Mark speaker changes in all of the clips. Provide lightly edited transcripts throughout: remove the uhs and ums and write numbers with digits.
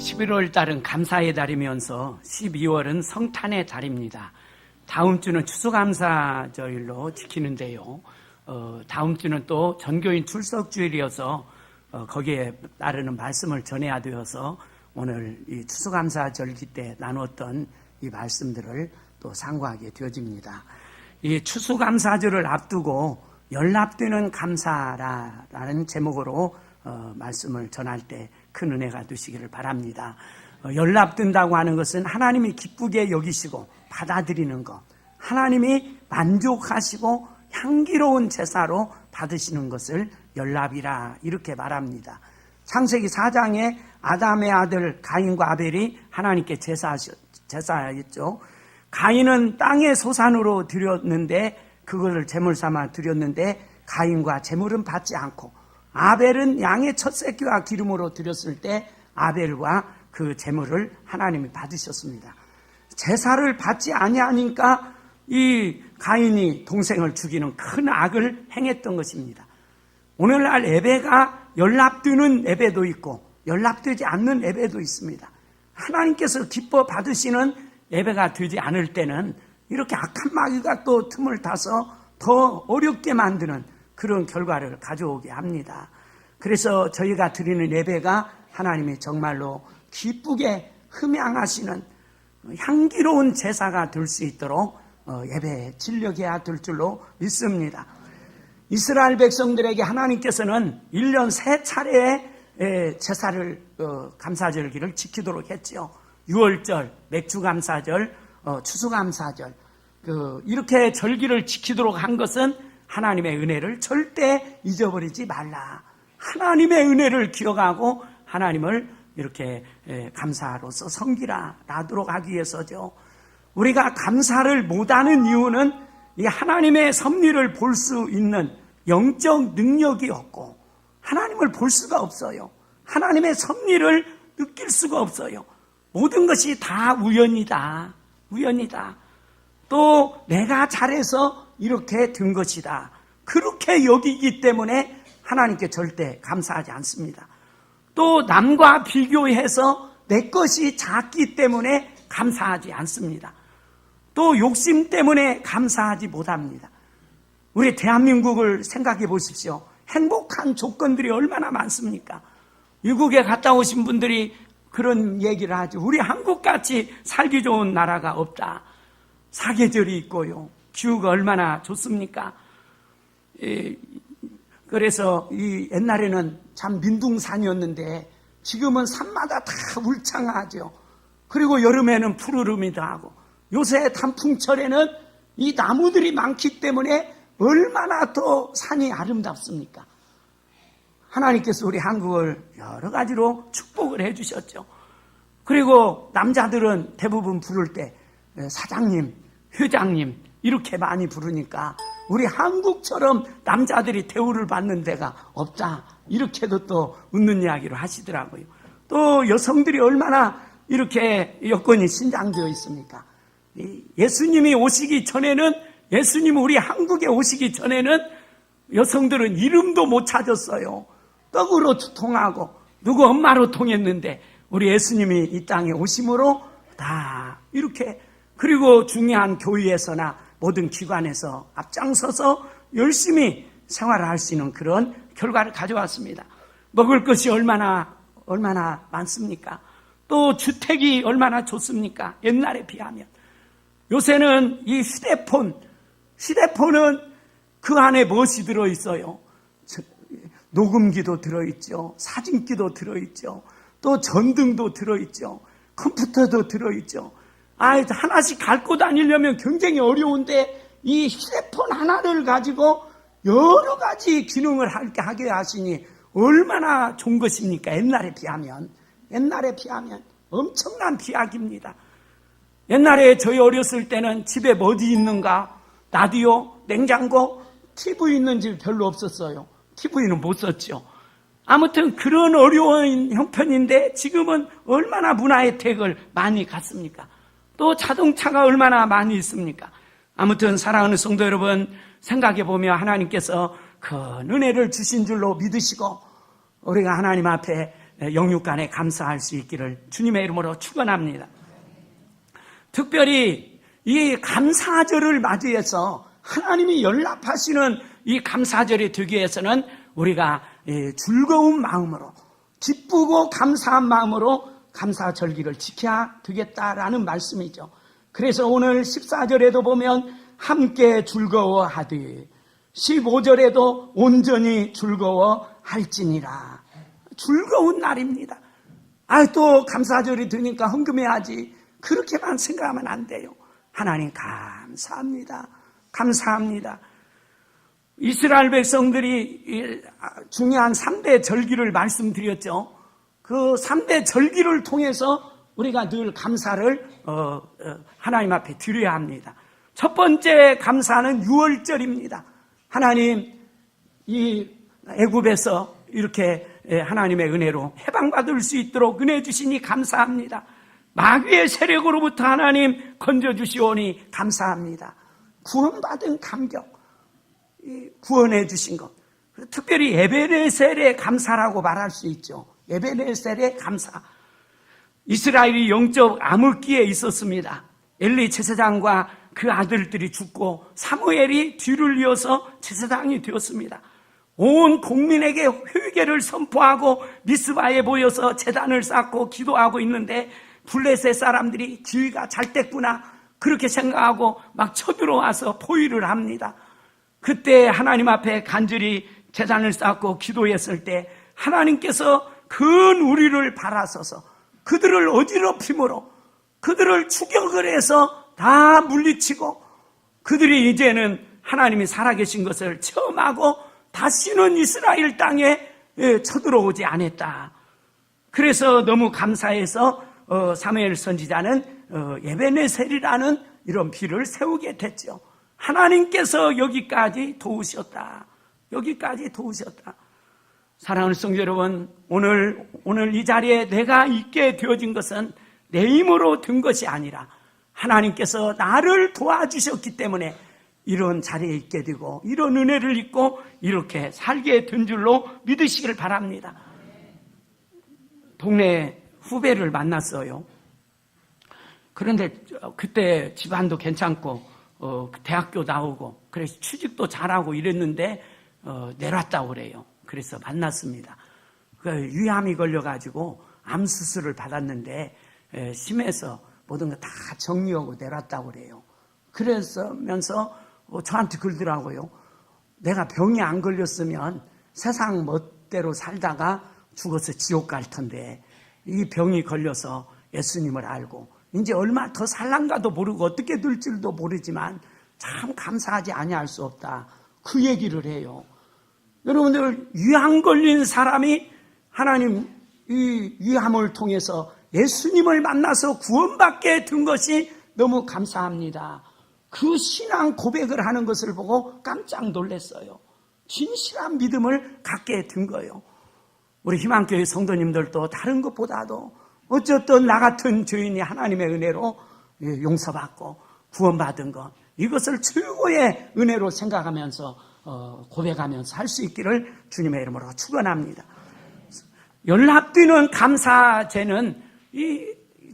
Speaker 1: 11월 달은 감사의 달이면서 12월은 성탄의 달입니다. 다음 주는 추수감사절로 지키는데요. 다음 주는 또 전교인 출석주일이어서 거기에 따르는 말씀을 전해야 되어서 오늘 이 추수감사절기 때 나눴던 이 말씀들을 또 상고하게 되어집니다. 이 추수감사절을 앞두고 연락되는 감사라는 제목으로 말씀을 전할 때 큰 은혜가 되시기를 바랍니다. 연락된다고 하는 것은 하나님이 기쁘게 여기시고 받아들이는 것, 하나님이 만족하시고 향기로운 제사로 받으시는 것을 연락이라 이렇게 말합니다. 창세기 4장에 아담의 아들 가인과 아벨이 하나님께 제사했죠. 가인은 땅의 소산으로 드렸는데 그것을 제물 삼아 드렸는데 가인과 제물은 받지 않고, 아벨은 양의 첫 새끼와 기름으로 드렸을 때 아벨과 그 제물을 하나님이 받으셨습니다. 제사를 받지 아니하니까 이 가인이 동생을 죽이는 큰 악을 행했던 것입니다. 오늘날 예배가 연락되는 예배도 있고 연락되지 않는 예배도 있습니다. 하나님께서 기뻐 받으시는 예배가 되지 않을 때는 이렇게 악한 마귀가 또 틈을 타서 더 어렵게 만드는 그런 결과를 가져오게 합니다. 그래서 저희가 드리는 예배가 하나님이 정말로 기쁘게 흠양하시는 향기로운 제사가 될 수 있도록 예배에 진력해야 될 줄로 믿습니다. 이스라엘 백성들에게 하나님께서는 1년 3차례의 제사를 감사절기를 지키도록 했지요. 6월절, 맥주감사절, 추수감사절, 이렇게 절기를 지키도록 한 것은 하나님의 은혜를 절대 잊어버리지 말라. 하나님의 은혜를 기억하고 하나님을 이렇게 감사로서 섬기라 라도록 하기 위해서죠. 우리가 감사를 못하는 이유는 이 하나님의 섭리를 볼 수 있는 영적 능력이 없고 하나님을 볼 수가 없어요. 하나님의 섭리를 느낄 수가 없어요. 모든 것이 다 우연이다. 우연이다. 또 내가 잘해서 이렇게 된 것이다. 그렇게 여기기 때문에 하나님께 절대 감사하지 않습니다. 또 남과 비교해서 내 것이 작기 때문에 감사하지 않습니다. 또 욕심 때문에 감사하지 못합니다. 우리 대한민국을 생각해 보십시오. 행복한 조건들이 얼마나 많습니까? 미국에 갔다 오신 분들이 그런 얘기를 하죠. 우리 한국같이 살기 좋은 나라가 없다. 사계절이 있고요. 기후가 얼마나 좋습니까? 그래서 이 옛날에는 참 민둥산이었는데 지금은 산마다 다 울창하죠. 그리고 여름에는 푸르름이도 하고, 요새 단풍철에는 이 나무들이 많기 때문에 얼마나 더 산이 아름답습니까? 하나님께서 우리 한국을 여러 가지로 축복을 해주셨죠. 그리고 남자들은 대부분 부를 때 사장님, 회장님 이렇게 많이 부르니까 우리 한국처럼 남자들이 대우를 받는 데가 없다. 이렇게도 또 웃는 이야기를 하시더라고요. 또 여성들이 얼마나 이렇게 여건이 신장되어 있습니까? 예수님이 오시기 전에는, 예수님이 우리 한국에 오시기 전에는 여성들은 이름도 못 찾았어요. 떡으로 통하고 누구 엄마로 통했는데 우리 예수님이 이 땅에 오심으로 다 이렇게, 그리고 중요한 교회에서나 모든 기관에서 앞장서서 열심히 생활을 할 수 있는 그런 결과를 가져왔습니다. 먹을 것이 얼마나 많습니까? 또 주택이 얼마나 좋습니까? 옛날에 비하면. 요새는 이 휴대폰은 그 안에 무엇이 들어있어요? 녹음기도 들어있죠. 사진기도 들어있죠. 또 전등도 들어있죠. 컴퓨터도 들어있죠. 하나씩 갖고 다니려면 굉장히 어려운데 이 휴대폰 하나를 가지고 여러 가지 기능을 하게 하시니 얼마나 좋은 것입니까? 옛날에 비하면 엄청난 비약입니다. 옛날에 저희 어렸을 때는 집에 뭐지 있는가? 라디오, 냉장고, TV 있는 집 별로 없었어요. TV는 못 썼죠. 아무튼 그런 어려운 형편인데 지금은 얼마나 문화 혜택을 많이 갖습니까? 또 자동차가 얼마나 많이 있습니까? 아무튼 사랑하는 성도 여러분, 생각해 보면 하나님께서 큰 은혜를 주신 줄로 믿으시고 우리가 하나님 앞에 영육간에 감사할 수 있기를 주님의 이름으로 축원합니다. 특별히 이 감사절을 맞이해서 하나님이 연락하시는 이 감사절이 되기 위해서는 우리가 즐거운 마음으로, 기쁘고 감사한 마음으로 감사절기를 지켜야 되겠다라는 말씀이죠. 그래서 오늘 14절에도 보면 함께 즐거워하되 15절에도 온전히 즐거워할지니라. 즐거운 날입니다. 또 감사절이 되니까 헌금해야지, 그렇게만 생각하면 안 돼요. 하나님 감사합니다. 감사합니다. 이스라엘 백성들이 중요한 3대 절기를 말씀드렸죠. 그 3대 절기를 통해서 우리가 늘 감사를 하나님 앞에 드려야 합니다. 첫 번째 감사는 유월절입니다. 하나님, 이 애굽에서 이렇게 하나님의 은혜로 해방받을 수 있도록 은혜 주시니 감사합니다. 마귀의 세력으로부터 하나님 건져주시오니 감사합니다. 구원받은 감격, 구원해 주신 것, 특별히 에베네셀의 감사라고 말할 수 있죠. 에베네셀의 감사. 이스라엘이 영적 암흑기에 있었습니다. 엘리 제사장과 그 아들들이 죽고 사무엘이 뒤를 이어서 제사장이 되었습니다. 온 국민에게 회개를 선포하고 미스바에 모여서 제단을 쌓고 기도하고 있는데 블레셋 사람들이 기회가 잘 됐구나 그렇게 생각하고 막 쳐들어와서 포위를 합니다. 그때 하나님 앞에 간절히 제단을 쌓고 기도했을 때 하나님께서 큰 우리를 바라서서 그들을 어지럽힘으로 그들을 추격을 해서 다 물리치고 그들이 이제는 하나님이 살아계신 것을 체험하고 다시는 이스라엘 땅에 쳐들어오지 않았다. 그래서 너무 감사해서 사무엘 선지자는 에베네셀이라는 이런 비를 세우게 됐죠. 하나님께서 여기까지 도우셨다. 여기까지 도우셨다. 사랑하는 성도 여러분, 오늘 이 자리에 내가 있게 되어진 것은 내 힘으로 된 것이 아니라 하나님께서 나를 도와주셨기 때문에 이런 자리에 있게 되고 이런 은혜를 입고 이렇게 살게 된 줄로 믿으시기를 바랍니다. 동네 후배를 만났어요. 그런데 그때 집안도 괜찮고 대학교 나오고 그래서 취직도 잘하고 이랬는데 내려왔다고 그래요. 그래서 만났습니다. 위암이 걸려가지고 암 수술을 받았는데 심해서 모든 거 다 정리하고 내려왔다고 그래요. 그러면서 저한테 그러더라고요. 내가 병이 안 걸렸으면 세상 멋대로 살다가 죽어서 지옥 갈 텐데 이 병이 걸려서 예수님을 알고 이제 얼마 더 살란가도 모르고 어떻게 될 줄도 모르지만 참 감사하지 아니할 수 없다. 그 얘기를 해요. 여러분들, 위암 걸린 사람이 하나님 이 위암을 통해서 예수님을 만나서 구원받게 된 것이 너무 감사합니다. 그 신앙 고백을 하는 것을 보고 깜짝 놀랐어요. 진실한 믿음을 갖게 된 거예요. 우리 희망교회 성도님들도 다른 것보다도 어쨌든 나 같은 죄인이 하나님의 은혜로 용서받고 구원받은 것, 이것을 최고의 은혜로 생각하면서 고백하면서 할 수 있기를 주님의 이름으로 축원합니다. 연합되는 감사제는 이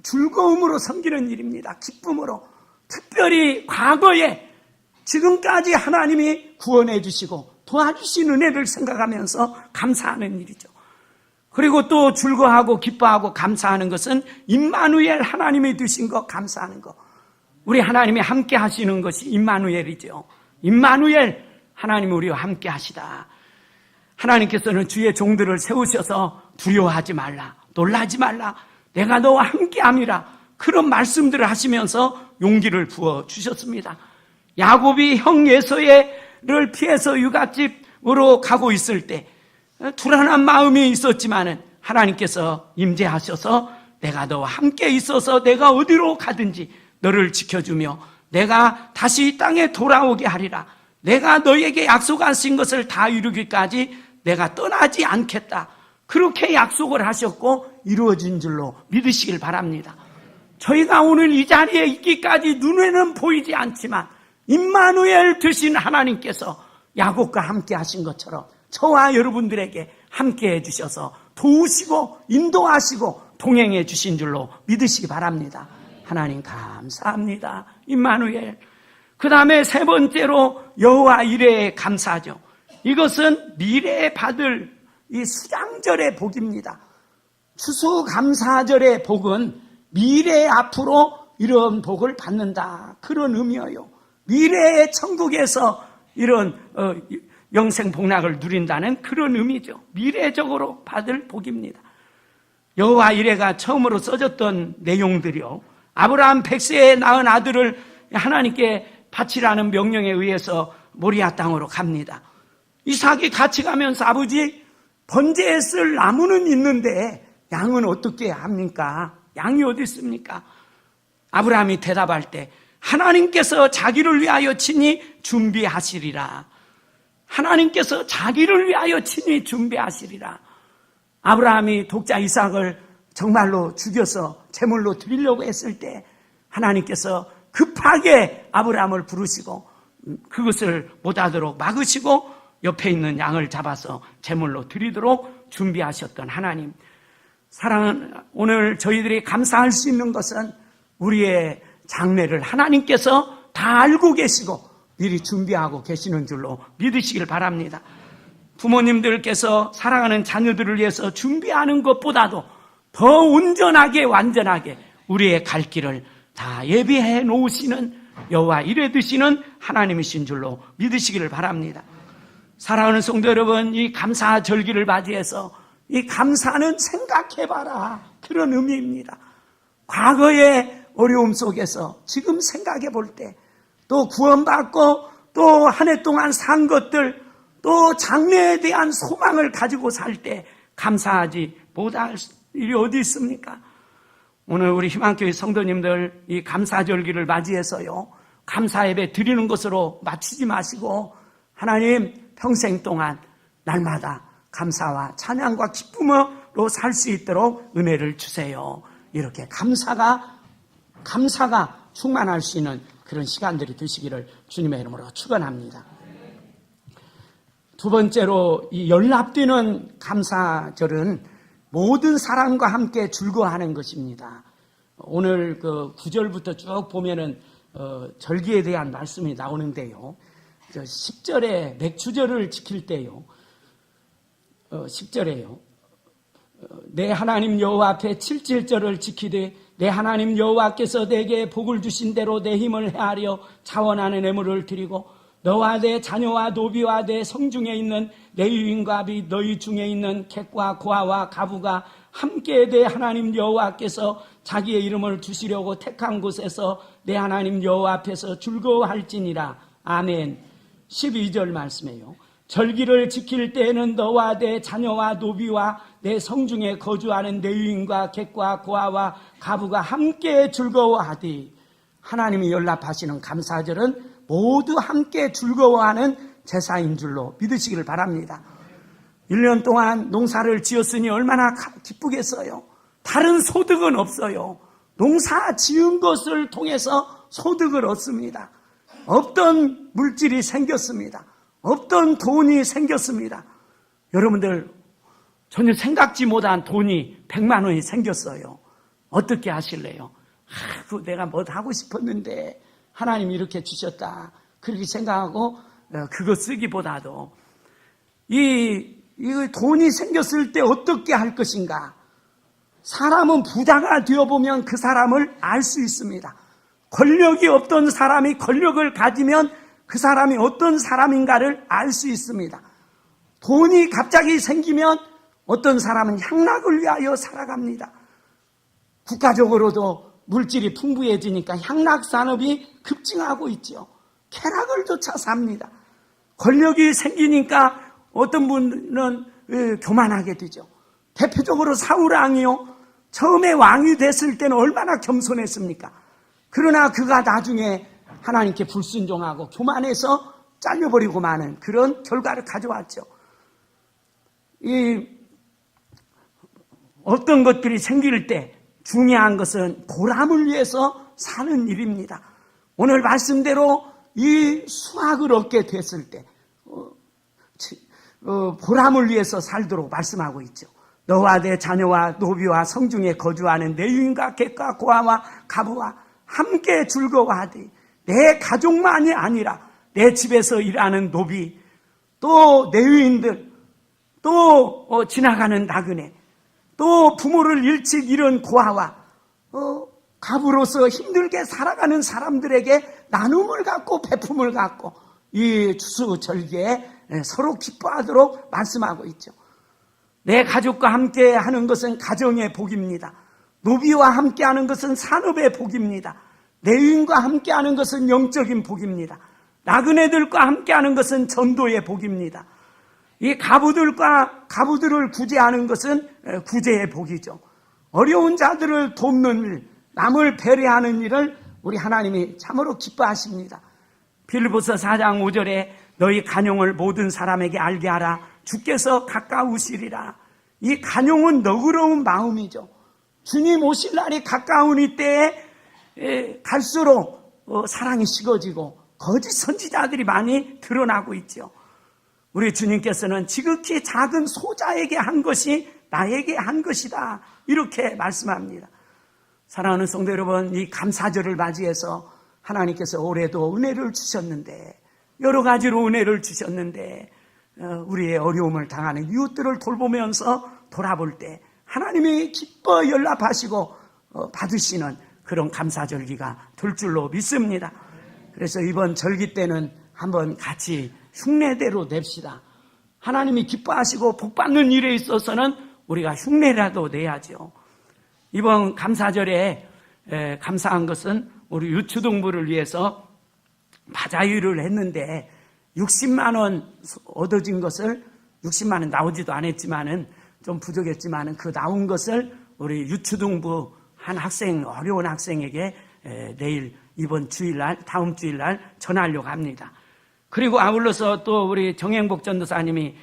Speaker 1: 즐거움으로 섬기는 일입니다. 기쁨으로. 특별히 과거에 지금까지 하나님이 구원해 주시고 도와주신 은혜를 생각하면서 감사하는 일이죠. 그리고 또 즐거워하고 기뻐하고 감사하는 것은 임마누엘, 하나님이 주신 것 감사하는 것. 우리 하나님이 함께 하시는 것이 임마누엘이죠. 임마누엘, 하나님이 우리와 함께 하시다. 하나님께서는 주의 종들을 세우셔서 두려워하지 말라, 놀라지 말라, 내가 너와 함께함이라, 그런 말씀들을 하시면서 용기를 부어주셨습니다. 야곱이 형 에서를 피해서 유갓집으로 가고 있을 때 불안한 마음이 있었지만은 하나님께서 임재하셔서 내가 너와 함께 있어서 내가 어디로 가든지 너를 지켜주며 내가 다시 이 땅에 돌아오게 하리라. 내가 너에게 약속하신 것을 다 이루기까지 내가 떠나지 않겠다. 그렇게 약속을 하셨고 이루어진 줄로 믿으시길 바랍니다. 저희가 오늘 이 자리에 있기까지 눈에는 보이지 않지만 임마누엘 되신 하나님께서 야곱과 함께 하신 것처럼 저와 여러분들에게 함께 해주셔서 도우시고 인도하시고 동행해 주신 줄로 믿으시기 바랍니다. 하나님 감사합니다. 임마누엘. 그 다음에 세 번째로 여호와 이레에 감사하죠. 이것은 미래에 받을 이 수장절의 복입니다. 추수감사절의 복은 미래에 앞으로 이런 복을 받는다, 그런 의미예요. 미래의 천국에서 이런 영생 복락을 누린다는 그런 의미죠. 미래적으로 받을 복입니다. 여호와 이레가 처음으로 써졌던 내용들이요, 아브라함 100세에 낳은 아들을 하나님께 바치라는 명령에 의해서 모리아 땅으로 갑니다. 이삭이 같이 가면서 아버지, 번제에 쓸 나무는 있는데 양은 어떻게 합니까? 양이 어디 있습니까? 아브라함이 대답할 때 하나님께서 자기를 위하여 친히 준비하시리라. 하나님께서 자기를 위하여 친히 준비하시리라. 아브라함이 독자 이삭을 정말로 죽여서 제물로 드리려고 했을 때 하나님께서 급하게 아브라함을 부르시고 그것을 못하도록 막으시고 옆에 있는 양을 잡아서 제물로 드리도록 준비하셨던 하나님. 사랑하는, 오늘 저희들이 감사할 수 있는 것은 우리의 장래를 하나님께서 다 알고 계시고 미리 준비하고 계시는 줄로 믿으시길 바랍니다. 부모님들께서 사랑하는 자녀들을 위해서 준비하는 것보다도 더 온전하게 완전하게 우리의 갈 길을 다 예비해 놓으시는 여호와 이레 되시는 하나님이신 줄로 믿으시기를 바랍니다. 사랑하는 성도 여러분, 이 감사 절기를 맞이해서 이 감사는 생각해봐라, 그런 의미입니다. 과거의 어려움 속에서 지금 생각해 볼 때, 또 구원받고 또 한 해 동안 산 것들, 또 장래에 대한 소망을 가지고 살 때 감사하지 못할 일이 어디 있습니까? 오늘 우리 희망교회 성도님들 이 감사절기를 맞이해서요, 감사 예배 드리는 것으로 마치지 마시고 하나님 평생 동안 날마다 감사와 찬양과 기쁨으로 살 수 있도록 은혜를 주세요. 이렇게 감사가 충만할 수 있는 그런 시간들이 되시기를 주님의 이름으로 축원합니다. 두 번째로 이 연락되는 감사절은 모든 사람과 함께 즐거워하는 것입니다. 오늘 그 9절부터 쭉 보면은 절기에 대한 말씀이 나오는데요. 10절에 맥주절을 지킬 때요, 10절에요. 내 하나님 여호와 앞에 7절을 지키되 내 하나님 여호와께서 내게 복을 주신 대로 내 힘을 헤아려 자원하는 예물을 드리고 너와 내 자녀와 노비와 내 성중에 있는 내 유인과 및 너희 중에 있는 객과 고아와 가부가 함께 내 하나님 여호와께서 자기의 이름을 두시려고 택한 곳에서 내 하나님 여호와 앞에서 즐거워할지니라. 아멘. 12절 말씀이에요. 절기를 지킬 때에는 너와 내 자녀와 노비와 내 성중에 거주하는 내 유인과 객과 고아와 가부가 함께 즐거워하디. 하나님이 연락하시는 감사절은 모두 함께 즐거워하는 제사인 줄로 믿으시기를 바랍니다. 1년 동안 농사를 지었으니 얼마나 기쁘겠어요. 다른 소득은 없어요. 농사 지은 것을 통해서 소득을 얻습니다. 없던 물질이 생겼습니다. 없던 돈이 생겼습니다. 여러분들 전혀 생각지 못한 돈이 100만 원이 생겼어요. 어떻게 하실래요? 내가 뭐 하고 싶었는데 하나님이 이렇게 주셨다, 그렇게 생각하고 그거 쓰기보다도 이 돈이 생겼을 때 어떻게 할 것인가. 사람은 부자가 되어보면 그 사람을 알 수 있습니다. 권력이 없던 사람이 권력을 가지면 그 사람이 어떤 사람인가를 알 수 있습니다. 돈이 갑자기 생기면 어떤 사람은 향락을 위하여 살아갑니다. 국가적으로도 물질이 풍부해지니까 향락 산업이 급증하고 있죠. 쾌락을 쫓아 삽니다. 권력이 생기니까 어떤 분은 교만하게 되죠. 대표적으로 사울 왕이요, 처음에 왕이 됐을 때는 얼마나 겸손했습니까? 그러나 그가 나중에 하나님께 불순종하고 교만해서 잘려버리고 마는 그런 결과를 가져왔죠. 어떤 것들이 생길 때 중요한 것은 보람을 위해서 사는 일입니다. 오늘 말씀대로 이 수확을 얻게 됐을 때 보람을 위해서 살도록 말씀하고 있죠. 너와 내 자녀와 노비와 성중에 거주하는 내 유인과 객과 고아와 가부와 함께 즐거워하되 내 가족만이 아니라 내 집에서 일하는 노비, 또 내 유인들, 또 지나가는 나그네, 또 부모를 일찍 잃은 고아와 가부로서 힘들게 살아가는 사람들에게 나눔을 갖고 베품을 갖고 이 추수절기에 서로 기뻐하도록 말씀하고 있죠. 내 가족과 함께 하는 것은 가정의 복입니다. 노비와 함께 하는 것은 산업의 복입니다. 내 유인과 함께 하는 것은 영적인 복입니다. 나그네들과 함께 하는 것은 전도의 복입니다. 이 가부들을 구제하는 것은 구제의 복이죠. 어려운 자들을 돕는 일, 남을 배려하는 일을 우리 하나님이 참으로 기뻐하십니다. 빌립보서 4장 5절에 너희 간용을 모든 사람에게 알게 하라. 주께서 가까우시리라. 이 간용은 너그러운 마음이죠. 주님 오실 날이 가까운 이때에 갈수록 사랑이 식어지고 거짓 선지자들이 많이 드러나고 있죠. 우리 주님께서는 지극히 작은 소자에게 한 것이 나에게 한 것이다, 이렇게 말씀합니다. 사랑하는 성도 여러분, 이 감사절을 맞이해서 하나님께서 올해도 은혜를 주셨는데, 여러 가지로 은혜를 주셨는데, 우리의 어려움을 당하는 이웃들을 돌보면서 돌아볼 때 하나님이 기뻐 연락하시고 받으시는 그런 감사절기가 될 줄로 믿습니다. 그래서 이번 절기 때는 한번 같이 흉내대로 냅시다. 하나님이 기뻐하시고 복받는 일에 있어서는 우리가 흉내라도 내야죠. 이번 감사절에 감사한 것은 우리 유초동부를 위해서 바자회를 했는데 60만 원 얻어진 것을, 60만 원 나오지도 않았지만은 좀 부족했지만은 그 나온 것을 우리 유초동부 한 학생, 어려운 학생에게 내일 이번 주일날, 다음 주일날 전하려고 합니다. 그리고 아울러서 또 우리 정행복 전도사님이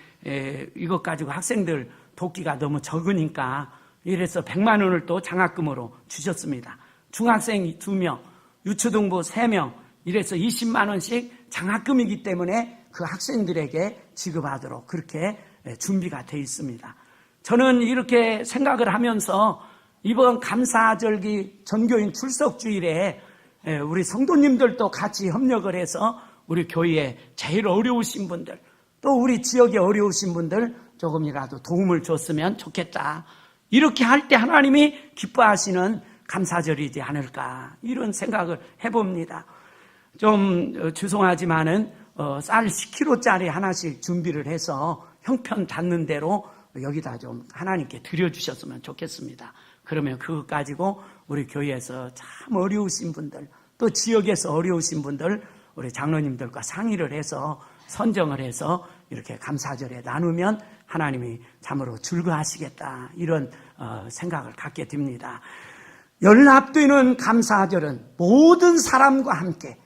Speaker 1: 이것 가지고 학생들 돕기가 너무 적으니까 이래서 100만 원을 또 장학금으로 주셨습니다. 중학생 2명, 유초동부 3명, 이래서 20만 원씩 장학금이기 때문에 그 학생들에게 지급하도록 그렇게 준비가 되어 있습니다. 저는 이렇게 생각을 하면서 이번 감사절기 전교인 출석주일에 우리 성도님들도 같이 협력을 해서 우리 교회에 제일 어려우신 분들, 또 우리 지역에 어려우신 분들 조금이라도 도움을 줬으면 좋겠다. 이렇게 할 때 하나님이 기뻐하시는 감사절이지 않을까, 이런 생각을 해봅니다. 좀 죄송하지만은 쌀 10kg짜리 하나씩 준비를 해서 형편 닿는 대로 여기다 좀 하나님께 드려주셨으면 좋겠습니다. 그러면 그것 가지고 우리 교회에서 참 어려우신 분들, 또 지역에서 어려우신 분들 우리 장로님들과 상의를 해서 선정을 해서 이렇게 감사절에 나누면 하나님이 참으로 즐거워하시겠다, 이런 생각을 갖게 됩니다. 열 앞두는 감사절은 모든 사람과 함께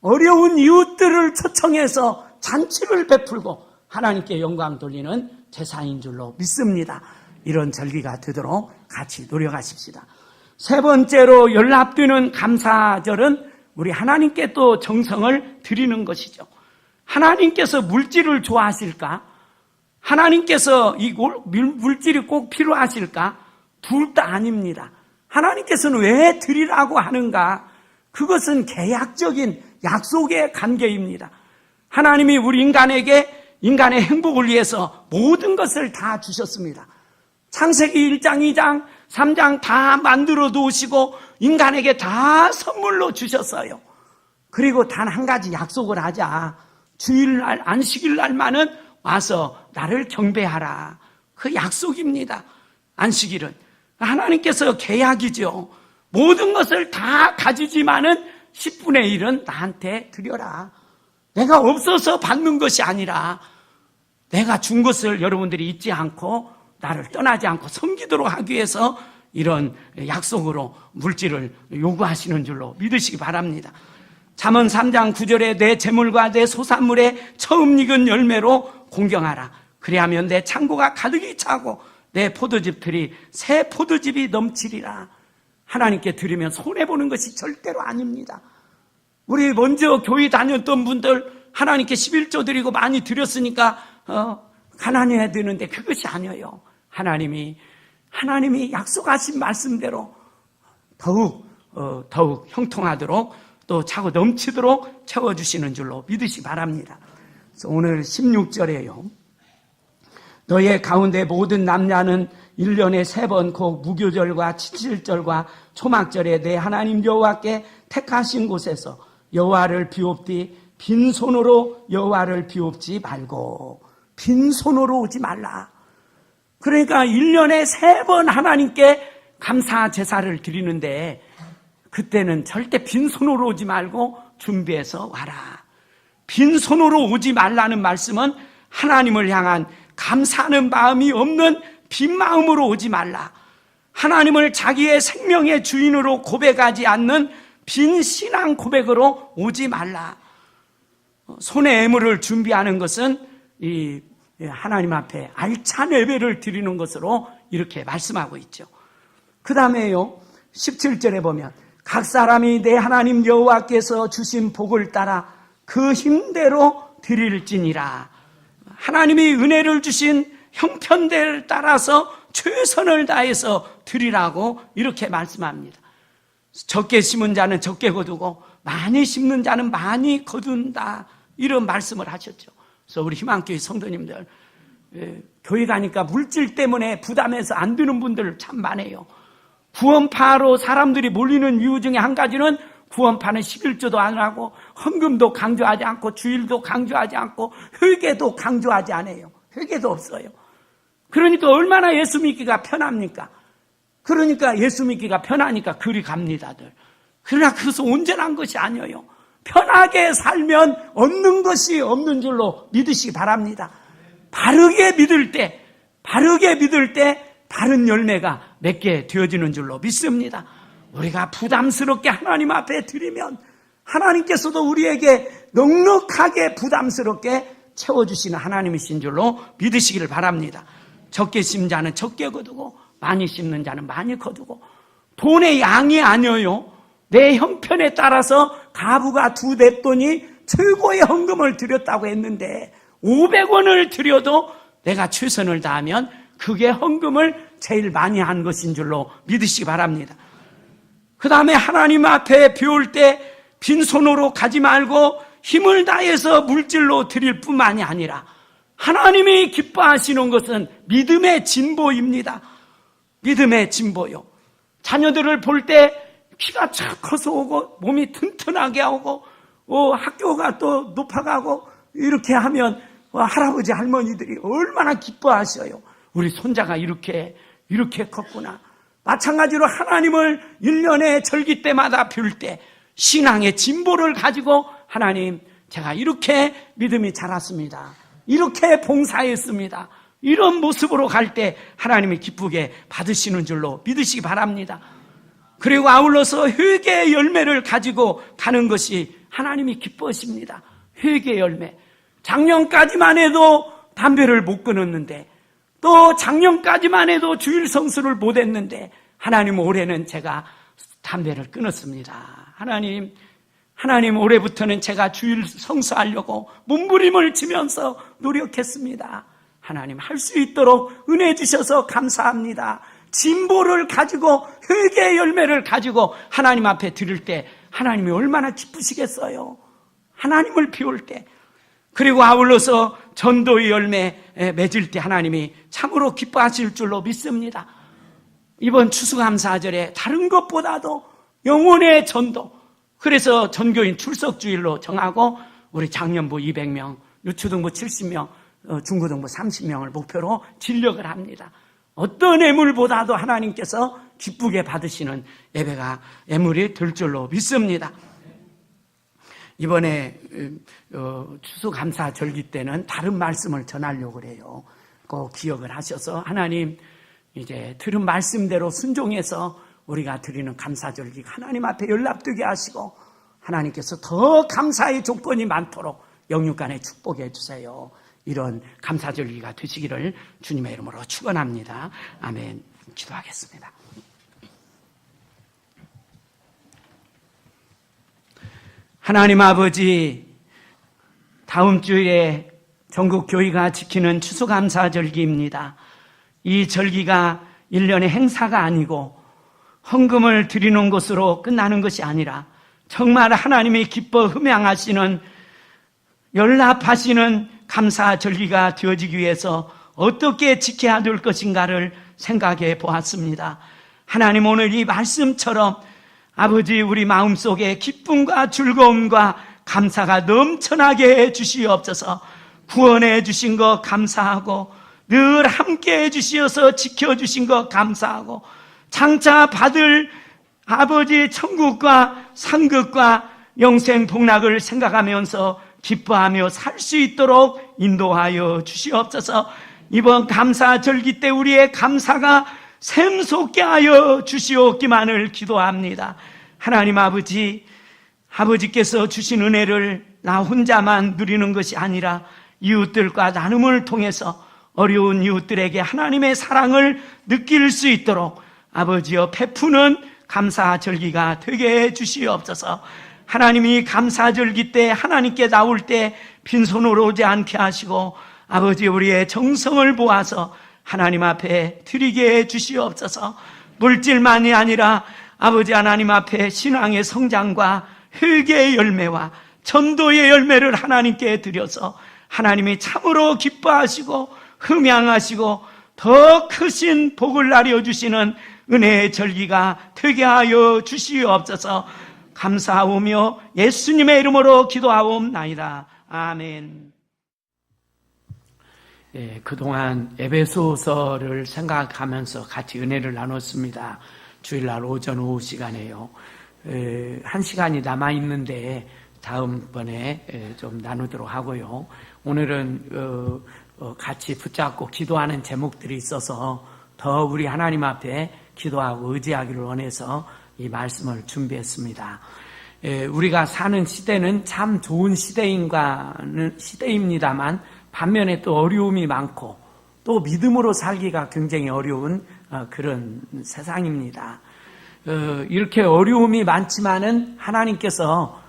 Speaker 1: 어려운 이웃들을 초청해서 잔치를 베풀고 하나님께 영광 돌리는 제사인 줄로 믿습니다. 이런 절기가 되도록 같이 노력하십시다. 세 번째로 열 앞두는 감사절은 우리 하나님께 또 정성을 드리는 것이죠. 하나님께서 물질을 좋아하실까? 하나님께서 이 물질이 꼭 필요하실까? 둘 다 아닙니다. 하나님께서는 왜 드리라고 하는가? 그것은 계약적인 약속의 관계입니다. 하나님이 우리 인간에게 인간의 행복을 위해서 모든 것을 다 주셨습니다. 창세기 1장, 2장, 3장 다 만들어 놓으시고 인간에게 다 선물로 주셨어요. 그리고 단 한 가지 약속을 하자. 주일날, 안식일날만은 와서 나를 경배하라. 그 약속입니다. 안식일은. 하나님께서 계약이죠. 모든 것을 다 가지지만은 10분의 1은 나한테 드려라. 내가 없어서 받는 것이 아니라 내가 준 것을 여러분들이 잊지 않고 나를 떠나지 않고 섬기도록 하기 위해서 이런 약속으로 물질을 요구하시는 줄로 믿으시기 바랍니다. 잠언 3장 9절에 내 재물과 내 소산물의 처음 익은 열매로 공경하라. 그리하면 내 창고가 가득히 차고 내 포도즙들이 새 포도즙이 넘치리라. 하나님께 드리면 손해보는 것이 절대로 아닙니다. 우리 먼저 교회 다녔던 분들 하나님께 11조 드리고 많이 드렸으니까 가난해야 되는데 그것이 아니에요. 하나님이 약속하신 말씀대로 더욱 형통하도록 또 차고 넘치도록 채워주시는 줄로 믿으시 바랍니다. 그래서 오늘 16절에요. 너의 가운데 모든 남자는 1년에 3번 곧 무교절과 칠칠절과 초막절에 내 하나님 여호와께 택하신 곳에서 여호와를 비옵디 빈손으로 여호와를 비옵지 말고. 빈손으로 오지 말라. 그러니까 1년에 3번 하나님께 감사 제사를 드리는데 그때는 절대 빈손으로 오지 말고 준비해서 와라. 빈손으로 오지 말라는 말씀은 하나님을 향한 감사하는 마음이 없는 빈 마음으로 오지 말라. 하나님을 자기의 생명의 주인으로 고백하지 않는 빈 신앙 고백으로 오지 말라. 손에 예물을 준비하는 것은 이 하나님 앞에 알찬 예배를 드리는 것으로 이렇게 말씀하고 있죠. 그 다음에요 17절에 보면 각 사람이 내 하나님 여호와께서 주신 복을 따라 그 힘대로 드릴지니라. 하나님이 은혜를 주신 형편대를 따라서 최선을 다해서 드리라고 이렇게 말씀합니다. 적게 심은 자는 적게 거두고 많이 심는 자는 많이 거둔다, 이런 말씀을 하셨죠. 그래서 우리 희망교회 성도님들, 교회 가니까 물질 때문에 부담해서 안 드는 분들 참 많아요. 구원파로 사람들이 몰리는 이유 중에 한 가지는 구원파는 11조도 안 하고 헌금도 강조하지 않고 주일도 강조하지 않고 회개도 강조하지 않아요. 회개도 없어요. 그러니까 얼마나 예수 믿기가 편합니까? 그러니까 예수 믿기가 편하니까 그리 갑니다들. 그러나 그것은 온전한 것이 아니에요. 편하게 살면 얻는 것이 없는 줄로 믿으시기 바랍니다. 바르게 믿을 때 바른 열매가 맺게 되어지는 줄로 믿습니다. 우리가 부담스럽게 하나님 앞에 드리면 하나님께서도 우리에게 넉넉하게 부담스럽게 채워주시는 하나님이신 줄로 믿으시기를 바랍니다. 적게 심는 자는 적게 거두고 많이 심는 자는 많이 거두고, 돈의 양이 아니에요. 내 형편에 따라서 가부가 2 냅돈이 최고의 헌금을 드렸다고 했는데 500원을 드려도 내가 최선을 다하면 그게 헌금을 제일 많이 한 것인 줄로 믿으시기 바랍니다. 그 다음에 하나님 앞에 비올 때 빈손으로 가지 말고 힘을 다해서 물질로 드릴 뿐만이 아니라 하나님이 기뻐하시는 것은 믿음의 진보입니다. 믿음의 진보요. 자녀들을 볼 때 키가 착 커서 오고 몸이 튼튼하게 하고 학교가 또 높아가고 이렇게 하면 할아버지 할머니들이 얼마나 기뻐하셔요. 우리 손자가 이렇게 컸구나. 마찬가지로 하나님을 1년에 절기 때마다 뵐 때 신앙의 진보를 가지고 하나님, 제가 이렇게 믿음이 자랐습니다. 이렇게 봉사했습니다. 이런 모습으로 갈 때 하나님이 기쁘게 받으시는 줄로 믿으시기 바랍니다. 그리고 아울러서 회개의 열매를 가지고 가는 것이 하나님이 기뻐하십니다. 회개의 열매. 작년까지만 해도 담배를 못 끊었는데, 또 작년까지만 해도 주일 성수를 못 했는데 하나님, 올해는 제가 담배를 끊었습니다. 하나님 올해부터는 제가 주일 성수하려고 몸부림을 치면서 노력했습니다. 하나님, 할 수 있도록 은혜 주셔서 감사합니다. 진보를 가지고 회개의 열매를 가지고 하나님 앞에 드릴 때 하나님이 얼마나 기쁘시겠어요. 하나님을 비울 때. 그리고 아울러서 전도의 열매 맺을 때 하나님이 참으로 기뻐하실 줄로 믿습니다. 이번 추수감사절에 다른 것보다도 영혼의 전도, 그래서 전교인 출석주일로 정하고 우리 장년부 200명, 유초등부 70명, 중고등부 30명을 목표로 진력을 합니다. 어떤 예물보다도 하나님께서 기쁘게 받으시는 예물이 될 줄로 믿습니다. 이번에 추수감사 절기 때는 다른 말씀을 전하려고 그래요. 꼭 기억을 하셔서 하나님, 이제 들은 말씀대로 순종해서 우리가 드리는 감사절기 하나님 앞에 연락되게 하시고 하나님께서 더 감사의 조건이 많도록 영육간에 축복해 주세요. 이런 감사절기가 되시기를 주님의 이름으로 축원합니다. 아멘. 기도하겠습니다. 하나님 아버지, 다음 주에 전국 교회가 지키는 추수감사절기입니다. 이 절기가 1년의 행사가 아니고 헌금을 드리는 것으로 끝나는 것이 아니라 정말 하나님이 기뻐 흠양하시는 연락하시는 감사 절기가 되어지기 위해서 어떻게 지켜야 될 것인가를 생각해 보았습니다. 하나님, 오늘 이 말씀처럼 아버지, 우리 마음속에 기쁨과 즐거움과 감사가 넘쳐나게 해 주시옵소서. 구원해 주신 것 감사하고 늘 함께 해 주시어서 지켜주신 것 감사하고 장차 받을 아버지 천국과 상급과 영생 복락을 생각하면서 기뻐하며 살 수 있도록 인도하여 주시옵소서. 이번 감사 절기 때 우리의 감사가 샘솟게 하여 주시옵기만을 기도합니다. 하나님 아버지, 아버지께서 주신 은혜를 나 혼자만 누리는 것이 아니라 이웃들과 나눔을 통해서 어려운 이웃들에게 하나님의 사랑을 느낄 수 있도록 아버지여 베푸는 감사절기가 되게 해 주시옵소서. 하나님이 감사절기 때 하나님께 나올 때 빈손으로 오지 않게 하시고 아버지, 우리의 정성을 모아서 하나님 앞에 드리게 해 주시옵소서. 물질만이 아니라 아버지 하나님 앞에 신앙의 성장과 회개의 열매와 전도의 열매를 하나님께 드려서 하나님이 참으로 기뻐하시고 흠양하시고 더 크신 복을 나려주시는 은혜의 절기가 되게 하여 주시옵소서. 감사하오며 예수님의 이름으로 기도하옵나이다. 아멘. 그동안 에베소서를 생각하면서 같이 은혜를 나눴습니다. 주일날 오전 오후 시간에요. 한 시간이 남아있는데 다음번에 좀 나누도록 하고요. 오늘은 같이 붙잡고 기도하는 제목들이 있어서 더 우리 하나님 앞에 기도하고 의지하기를 원해서 이 말씀을 준비했습니다. 우리가 사는 시대는 참 좋은 시대입니다만 반면에 또 어려움이 많고 또 믿음으로 살기가 굉장히 어려운 그런 세상입니다. 이렇게 어려움이 많지만은 하나님께서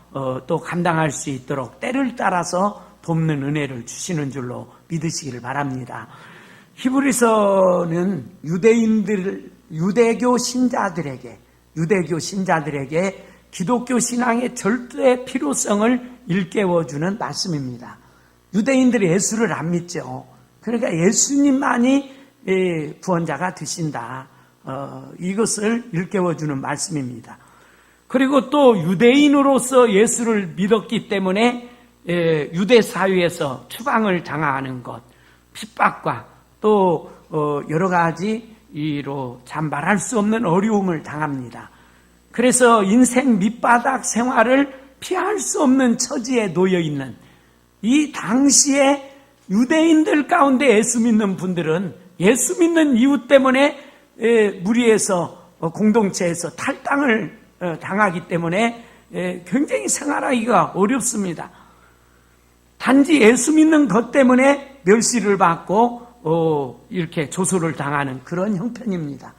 Speaker 1: 또 감당할 수 있도록 때를 따라서 돕는 은혜를 주시는 줄로 믿으시기를 바랍니다. 히브리서는 유대교 신자들에게 기독교 신앙의 절대 필요성을 일깨워주는 말씀입니다. 유대인들이 예수를 안 믿죠. 그러니까 예수님만이 구원자가 되신다. 이것을 일깨워주는 말씀입니다. 그리고 또 유대인으로서 예수를 믿었기 때문에 유대 사회에서 추방을 당하는 것, 핍박과 또 여러 가지로 참 말할 수 없는 어려움을 당합니다. 그래서 인생 밑바닥 생활을 피할 수 없는 처지에 놓여 있는 이 당시에 유대인들 가운데 예수 믿는 분들은 예수 믿는 이유 때문에 무리에서 공동체에서 탈당을 당하기 때문에 굉장히 생활하기가 어렵습니다. 단지 예수 믿는 것 때문에 멸시를 받고 이렇게 조소를 당하는 그런 형편입니다.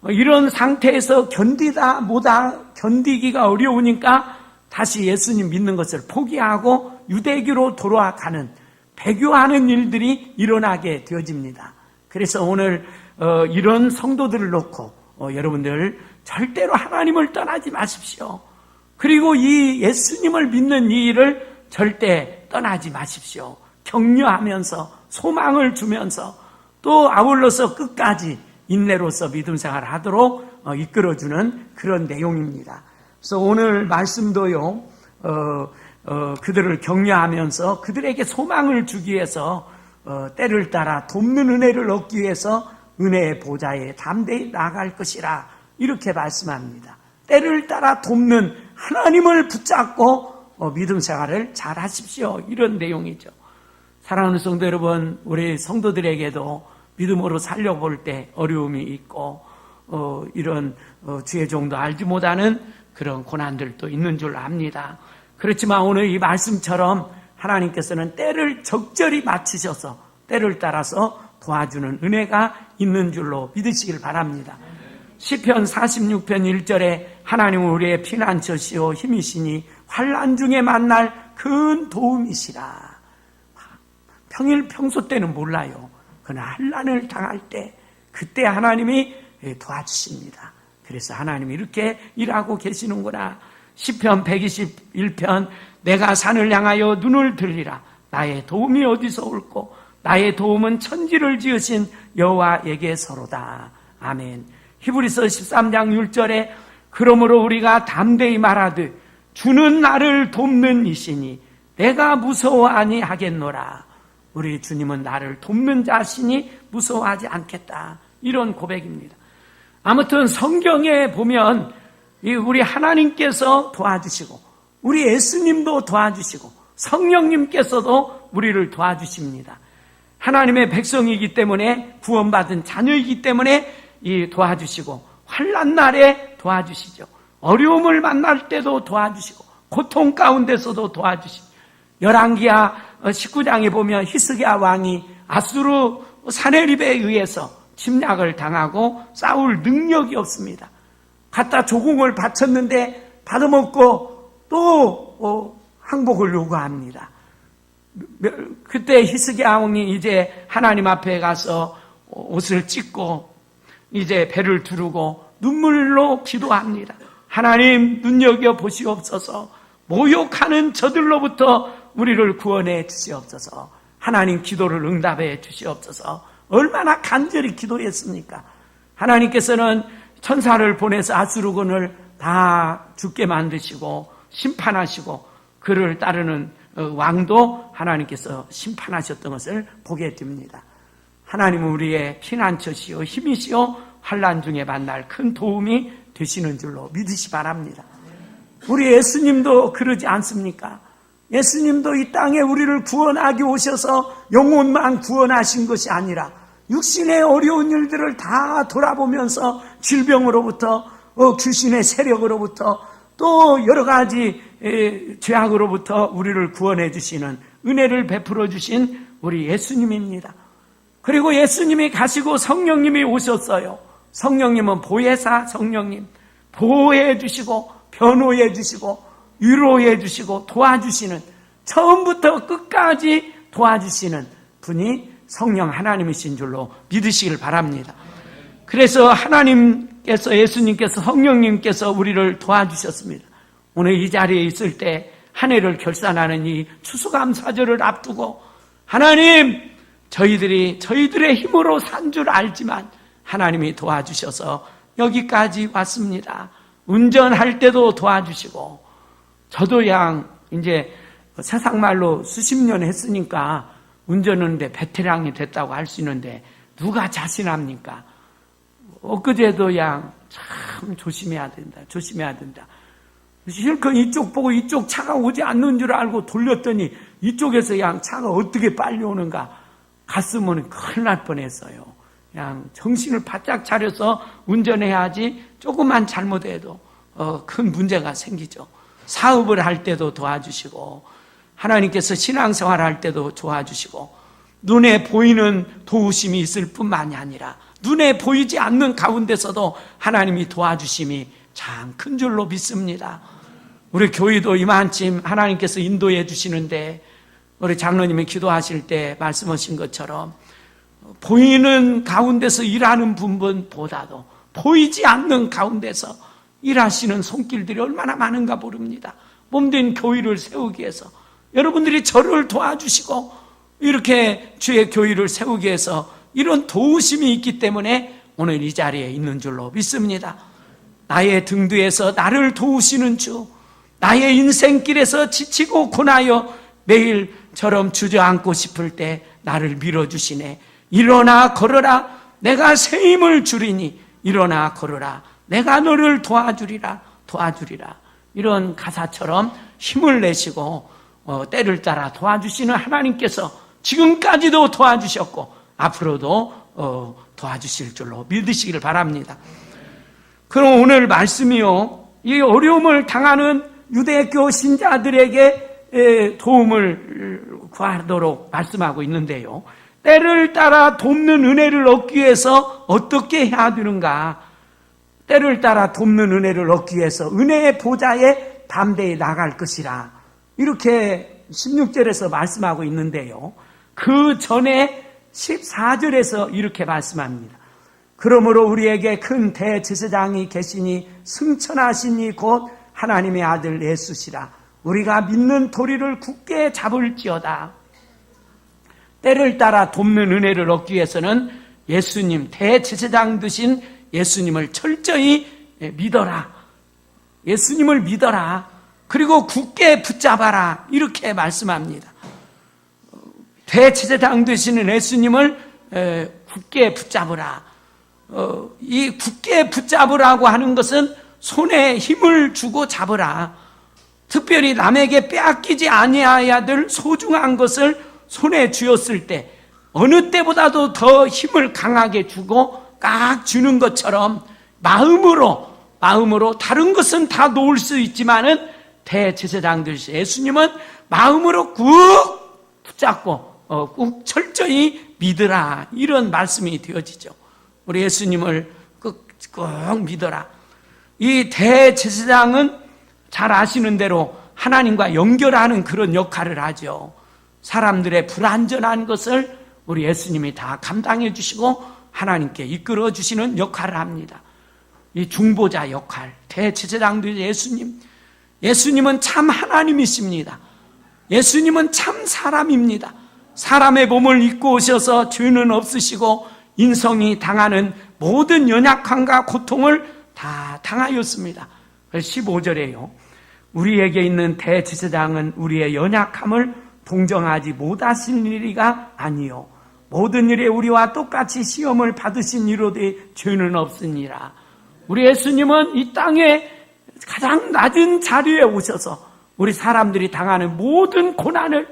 Speaker 1: 이런 상태에서 견디기가 어려우니까 다시 예수님 믿는 것을 포기하고 유대교로 돌아가는 배교하는 일들이 일어나게 되어집니다. 그래서 오늘 이런 성도들을 놓고 여러분들 절대로 하나님을 떠나지 마십시오. 그리고 이 예수님을 믿는 이 일을 절대 떠나지 마십시오. 격려하면서 소망을 주면서 또 아울러서 끝까지 인내로서 믿음 생활을 하도록 이끌어주는 그런 내용입니다. 그래서 오늘 말씀도요, 그들을 격려하면서 그들에게 소망을 주기 위해서 때를 따라 돕는 은혜를 얻기 위해서 은혜의 보좌에 담대히 나아갈 것이라 이렇게 말씀합니다. 때를 따라 돕는 하나님을 붙잡고 믿음 생활을 잘 하십시오. 이런 내용이죠. 사랑하는 성도 여러분, 우리 성도들에게도 믿음으로 살려볼 때 어려움이 있고 이런 주의 종도 알지 못하는 그런 고난들도 있는 줄 압니다. 그렇지만 오늘 이 말씀처럼 하나님께서는 때를 적절히 맞추셔서 때를 따라서 도와주는 은혜가 있는 줄로 믿으시길 바랍니다. 시편 46편 1절에 하나님은 우리의 피난처시오 힘이시니 환난 중에 만날 큰 도움이시라. 평소 때는 몰라요. 그러나 환난을 당할 때 그때 하나님이 도와주십니다. 그래서 하나님이 이렇게 일하고 계시는구나. 시편 121편 내가 산을 향하여 눈을 들리라. 나의 도움이 어디서 올꼬? 나의 도움은 천지를 지으신 여호와에게서로다. 아멘. 히브리서 13장 6절에 그러므로 우리가 담대히 말하듯 주는 나를 돕는 이시니 내가 무서워하니 하겠노라. 우리 주님은 나를 돕는 자시니 무서워하지 않겠다. 이런 고백입니다. 아무튼 성경에 보면 우리 하나님께서 도와주시고 우리 예수님도 도와주시고 성령님께서도 우리를 도와주십니다. 하나님의 백성이기 때문에 구원받은 자녀이기 때문에 도와주시고 환난 날에 도와주시죠. 어려움을 만날 때도 도와주시고 고통 가운데서도 도와주시고 열왕기하 19장에 보면 히스기야 왕이 아수르 사네립에 의해서 침략을 당하고 싸울 능력이 없습니다. 갖다 조공을 바쳤는데 받아먹고 또 항복을 요구합니다. 그때 히스기야 왕이 이제 하나님 앞에 가서 옷을 찢고 이제 배를 두르고 눈물로 기도합니다. 하나님 눈여겨 보시옵소서. 모욕하는 저들로부터 우리를 구원해 주시옵소서. 하나님 기도를 응답해 주시옵소서. 얼마나 간절히 기도했습니까? 하나님께서는 천사를 보내서 아수르군을 다 죽게 만드시고 심판하시고 그를 따르는 왕도 하나님께서 심판하셨던 것을 보게 됩니다. 하나님은 우리의 피난처시요 힘이시요 환난 중에 만날 큰 도움이 되시는 줄로 믿으시 바랍니다. 우리 예수님도 그러지 않습니까? 예수님도 이 땅에 우리를 구원하기 오셔서 영혼만 구원하신 것이 아니라 육신의 어려운 일들을 다 돌아보면서 질병으로부터 귀신의 세력으로부터 또 여러 가지 죄악으로부터 우리를 구원해 주시는 은혜를 베풀어 주신 우리 예수님입니다. 그리고 예수님이 가시고 성령님이 오셨어요. 성령님은 보혜사 성령님, 보호해 주시고 변호해 주시고 위로해 주시고 도와주시는, 처음부터 끝까지 도와주시는 분이 성령 하나님이신 줄로 믿으시길 바랍니다. 그래서 하나님께서, 예수님께서, 성령님께서 우리를 도와주셨습니다. 오늘 이 자리에 있을 때 한 해를 결산하는 이 추수감사절을 앞두고 하나님, 저희들의 힘으로 산 줄 알지만 하나님이 도와주셔서 여기까지 왔습니다. 운전할 때도 도와주시고, 저도 이제 세상 말로 수십 년 했으니까 운전하는데 베테랑이 됐다고 할 수 있는데 누가 자신합니까? 엊그제도 참 조심해야 된다. 실컷 이쪽 보고 이쪽 차가 오지 않는 줄 알고 돌렸더니 이쪽에서 차가 어떻게 빨리 오는가 갔으면 큰일 날 뻔했어요. 정신을 바짝 차려서 운전해야지 조금만 잘못해도 큰 문제가 생기죠. 사업을 할 때도 도와주시고 하나님께서 신앙생활 할 때도 도와주시고 눈에 보이는 도우심이 있을 뿐만이 아니라 눈에 보이지 않는 가운데서도 하나님이 도와주심이 참 큰 줄로 믿습니다. 우리 교회도 이만큼 하나님께서 인도해 주시는데 우리 장로님이 기도하실 때 말씀하신 것처럼 보이는 가운데서 일하는 분보다도 보이지 않는 가운데서 일하시는 손길들이 얼마나 많은가 모릅니다. 몸된 교회를 세우기 위해서 여러분들이 저를 도와주시고 이렇게 주의 교회를 세우기 위해서 이런 도우심이 있기 때문에 오늘 이 자리에 있는 줄로 믿습니다. 나의 등 뒤에서 나를 도우시는 주, 나의 인생길에서 지치고 고나여 매일처럼 주저앉고 싶을 때 나를 밀어주시네. 일어나 걸어라, 내가 새 힘을 주리니 일어나 걸어라, 내가 너를 도와주리라. 이런 가사처럼 힘을 내시고 때를 따라 도와주시는 하나님께서 지금까지도 도와주셨고 앞으로도 도와주실 줄로 믿으시길 바랍니다. 그럼 오늘 말씀이요, 이 어려움을 당하는 유대교 신자들에게 도움을 구하도록 말씀하고 있는데요, 때를 따라 돕는 은혜를 얻기 위해서 어떻게 해야 되는가? 때를 따라 돕는 은혜를 얻기 위해서 은혜의 보좌에 담대히 나갈 것이라, 이렇게 16절에서 말씀하고 있는데요, 그 전에 14절에서 이렇게 말씀합니다. 그러므로 우리에게 큰 대제사장이 계시니 승천하시니 곧 하나님의 아들 예수시라. 우리가 믿는 도리를 굳게 잡을지어다. 때를 따라 돕는 은혜를 얻기 위해서는 예수님, 대제사장 되신 예수님을 철저히 믿어라. 예수님을 믿어라. 그리고 굳게 붙잡아라. 이렇게 말씀합니다. 대제사장 되시는 예수님을 굳게 붙잡으라. 이 굳게 붙잡으라고 하는 것은 손에 힘을 주고 잡으라. 특별히 남에게 빼앗기지 아니하여야 될 소중한 것을 손에 쥐었을 때 어느 때보다도 더 힘을 강하게 주고 깍 주는 것처럼 마음으로 다른 것은 다 놓을 수 있지만은 대제사장 되신 예수님은 마음으로 꾹 붙잡고 꾹 철저히 믿으라. 이런 말씀이 되어지죠. 우리 예수님을 꾹 믿어라. 이 대제사장은 잘 아시는 대로 하나님과 연결하는 그런 역할을 하죠. 사람들의 불완전한 것을 우리 예수님이 다 감당해 주시고 하나님께 이끌어 주시는 역할을 합니다. 이 중보자 역할, 대제사장도 예수님은 참 하나님이십니다. 예수님은 참 사람입니다. 사람의 몸을 입고 오셔서 죄는 없으시고 인성이 당하는 모든 연약함과 고통을 다 당하였습니다. 15절에요. 우리에게 있는 대제사장은 우리의 연약함을 동정하지 못하신 일이가 아니요 모든 일에 우리와 똑같이 시험을 받으신 이로되 죄는 없으니라. 우리 예수님은 이 땅에 가장 낮은 자리에 오셔서 우리 사람들이 당하는 모든 고난을,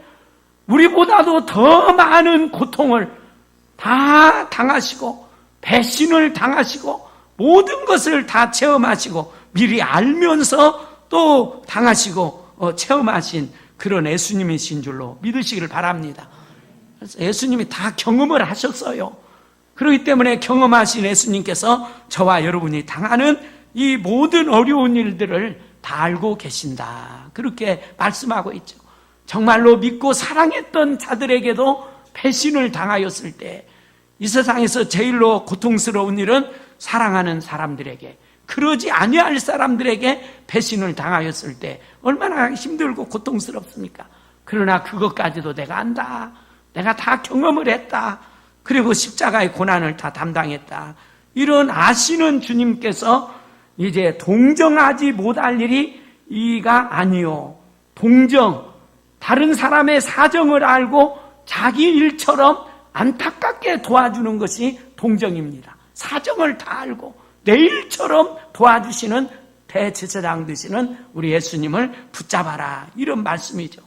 Speaker 1: 우리보다도 더 많은 고통을 다 당하시고 배신을 당하시고 모든 것을 다 체험하시고 미리 알면서 또 당하시고 체험하신 그런 예수님이신 줄로 믿으시기를 바랍니다. 그래서 예수님이 다 경험을 하셨어요. 그렇기 때문에 경험하신 예수님께서 저와 여러분이 당하는 이 모든 어려운 일들을 다 알고 계신다. 그렇게 말씀하고 있죠. 정말로 믿고 사랑했던 자들에게도 배신을 당하였을 때 이 세상에서 제일로 고통스러운 일은 사랑하는 사람들에게, 그러지 아니할 사람들에게 배신을 당하였을 때 얼마나 힘들고 고통스럽습니까? 그러나 그것까지도 내가 안다. 내가 다 경험을 했다. 그리고 십자가의 고난을 다 담당했다. 이런 아시는 주님께서 이제 동정하지 못할 일이 이가 아니요. 다른 사람의 사정을 알고 자기 일처럼 안타깝게 도와주는 것이 동정입니다. 사정을 다 알고 내 일처럼 도와주시는 대제사장 되시는 우리 예수님을 붙잡아라. 이런 말씀이죠.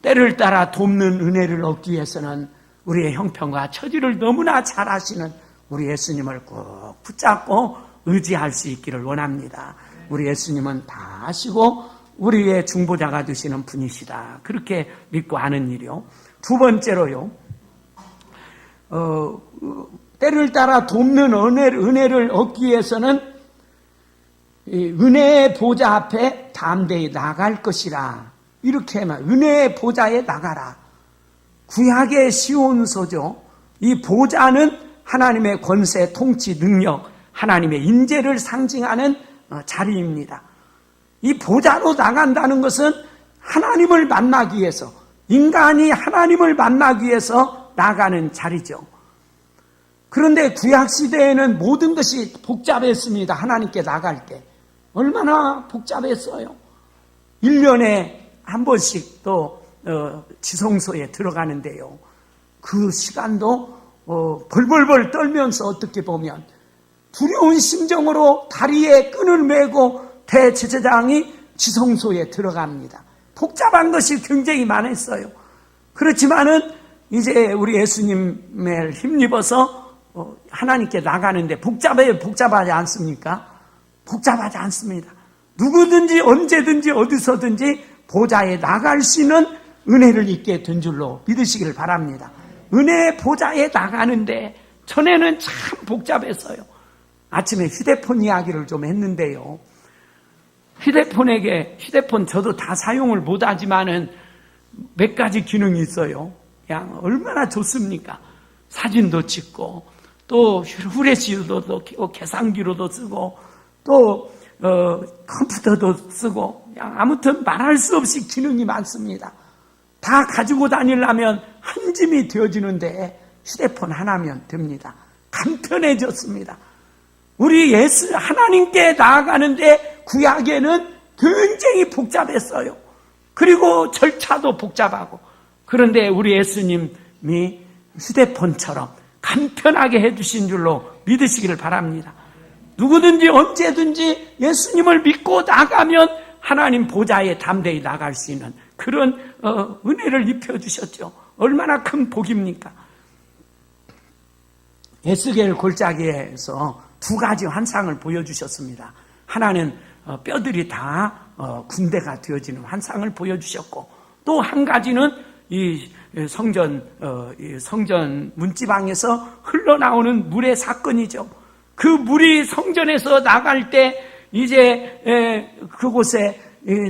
Speaker 1: 때를 따라 돕는 은혜를 얻기 위해서는 우리의 형편과 처지를 너무나 잘 아시는 우리 예수님을 꼭 붙잡고 의지할 수 있기를 원합니다. 우리 예수님은 다 아시고 우리의 중보자가 되시는 분이시다. 그렇게 믿고 하는 일이요. 두 번째로요. 때를 따라 돕는 은혜를 얻기 위해서는 은혜의 보좌 앞에 담대히 나갈 것이라. 이렇게 은혜의 보좌에 나가라. 구약의 시온소죠. 이 보좌는 하나님의 권세, 통치, 능력, 하나님의 인재를 상징하는 자리입니다. 이 보좌로 나간다는 것은 하나님을 만나기 위해서, 인간이 하나님을 만나기 위해서 나가는 자리죠. 그런데 구약시대에는 모든 것이 복잡했습니다. 하나님께 나갈 때 얼마나 복잡했어요. 1년에 한 번씩 또 지성소에 들어가는데요. 그 시간도 벌벌벌 떨면서 어떻게 보면 두려운 심정으로 다리에 끈을 메고 대제사장이 지성소에 들어갑니다. 복잡한 것이 굉장히 많았어요. 그렇지만은 이제 우리 예수님을 힘입어서 하나님께 나가는데 복잡하지 않습니까? 복잡하지 않습니다. 누구든지 언제든지 어디서든지 보좌에 나갈 수 있는 은혜를 입게 된 줄로 믿으시기를 바랍니다. 은혜의 보좌에 나가는데 전에는 참 복잡했어요. 아침에 휴대폰 이야기를 좀 했는데요. 휴대폰 저도 다 사용을 못하지만은 몇 가지 기능이 있어요. 그냥 얼마나 좋습니까? 사진도 찍고 또 후레쉬로도 켜고 계산기로도 쓰고 또 컴퓨터도 쓰고 아무튼 말할 수 없이 기능이 많습니다. 다 가지고 다니려면 한 짐이 되어지는데 휴대폰 하나면 됩니다. 간편해졌습니다. 우리 하나님께 나아가는데 구약에는 굉장히 복잡했어요. 그리고 절차도 복잡하고. 그런데 우리 예수님이 휴대폰처럼 간편하게 해주신 줄로 믿으시기를 바랍니다. 누구든지 언제든지 예수님을 믿고 나가면 하나님 보좌에 담대히 나갈 수 있는 그런 은혜를 입혀주셨죠. 얼마나 큰 복입니까? 에스겔 골짜기에서 두 가지 환상을 보여주셨습니다. 하나는 뼈들이 다 군대가 되어지는 환상을 보여주셨고, 또 한 가지는 이 성전 문지방에서 흘러나오는 물의 사건이죠. 그 물이 성전에서 나갈 때 이제 그곳에